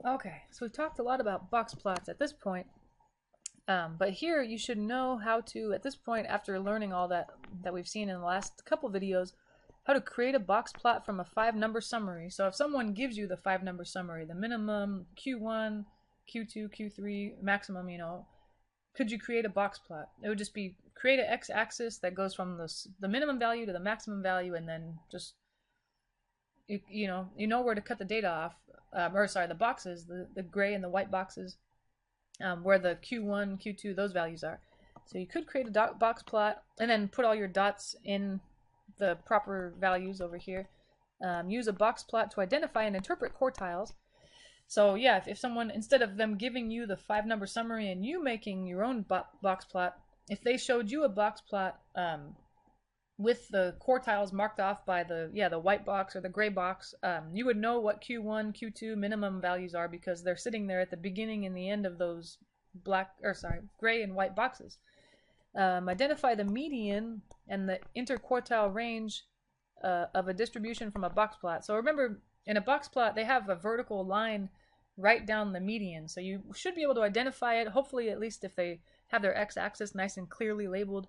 Okay, so we've talked a lot about box plots at this point, but here you should know how to, at this point, after learning all that we've seen in the last couple videos, how to create a box plot from a 5-number summary. So if someone gives you the 5-number summary, the minimum, Q1, Q2, Q3, maximum, could you create a box plot? It would just be create an x-axis that goes from the minimum value to the maximum value, and then just you know where to cut the data off, or sorry, the boxes, the gray and the white boxes, where the Q1, Q2, those values are. So you could create a box plot and then put all your dots in the proper values over here. Use a box plot to identify and interpret quartiles. So yeah, if someone, instead of them giving you the 5-number summary and you making your own box plot, if they showed you a box plot with the quartiles marked off by the white box or the gray box, you would know what Q1, Q2 minimum values are because they're sitting there at the beginning and the end of those gray and white boxes. Identify the median and the interquartile range of a distribution from a box plot. So remember, in a box plot, they have a vertical line right down the median. So you should be able to identify it, hopefully, at least if they have their x-axis nice and clearly labeled.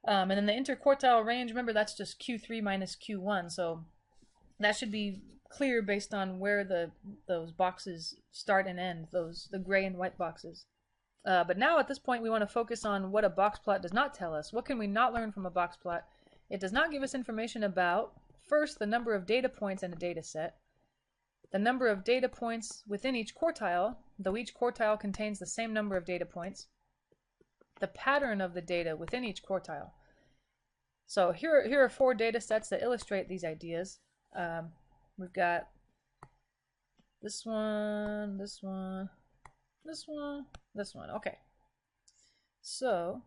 And then the interquartile range, remember, that's just Q3 minus Q1. So that should be clear based on where those boxes start and end, the gray and white boxes. But now at this point, we want to focus on what a box plot does not tell us. What can we not learn from a box plot? It does not give us information about, first, the number of data points in a data set, the number of data points within each quartile, though each quartile contains the same number of data points, the pattern of the data within each quartile. So here are 4 data sets that illustrate these ideas. We've got this one, this one, this one, this one. Okay. So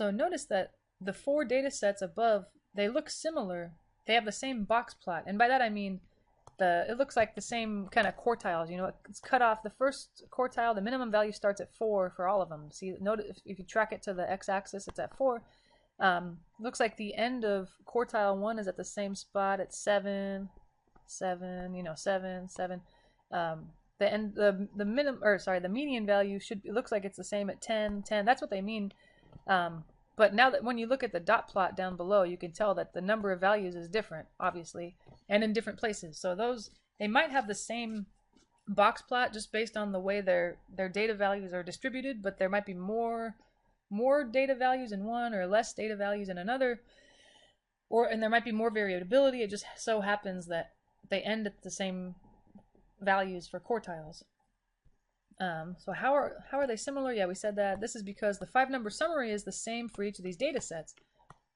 notice that the 4 data sets above, they look similar. They have the same box plot. And by that I mean it looks like the same kind of quartiles. It's cut off the first quartile, the minimum value starts at 4 for all of them. See, notice if you track it to the x-axis, it's at 4. Looks like the end of quartile 1 is at the same spot at 7, 7, 7, 7. The median value looks like it's the same at 10, 10. That's what they mean. But now that when you look at the dot plot down below, you can tell that the number of values is different, obviously, and in different places. So they might have the same box plot just based on the way their data values are distributed, but there might be more data values in one or less data values in another, and there might be more variability. It just so happens that they end at the same values for quartiles. So how are they similar? Yeah, we said that. This is because the 5-number summary is the same for each of these data sets.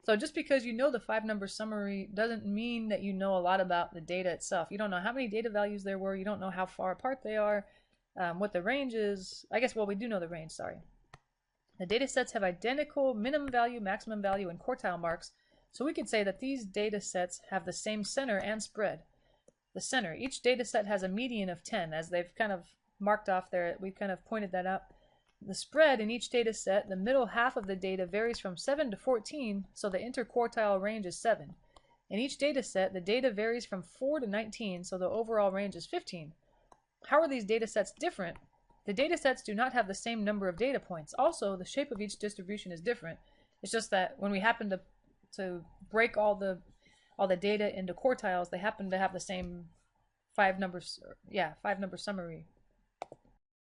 So just because you know the 5-number summary doesn't mean that you know a lot about the data itself. You don't know how many data values there were. You don't know how far apart they are, what the range is. I guess, well, we do know the range, sorry. The data sets have identical minimum value, maximum value, and quartile marks. So we could say that these data sets have the same center and spread. The center, each data set has a median of 10, as they've kind of marked off there. We've kind of pointed that out. The spread in each data set, the middle half of the data varies from 7 to 14, so the interquartile range is 7. In each data set, the data varies from 4 to 19, so the overall range is 15. How are these data sets different? The data sets do not have the same number of data points. Also, the shape of each distribution is different. It's just that when we happen to break all the data into quartiles, they happen to have the same 5-number summary.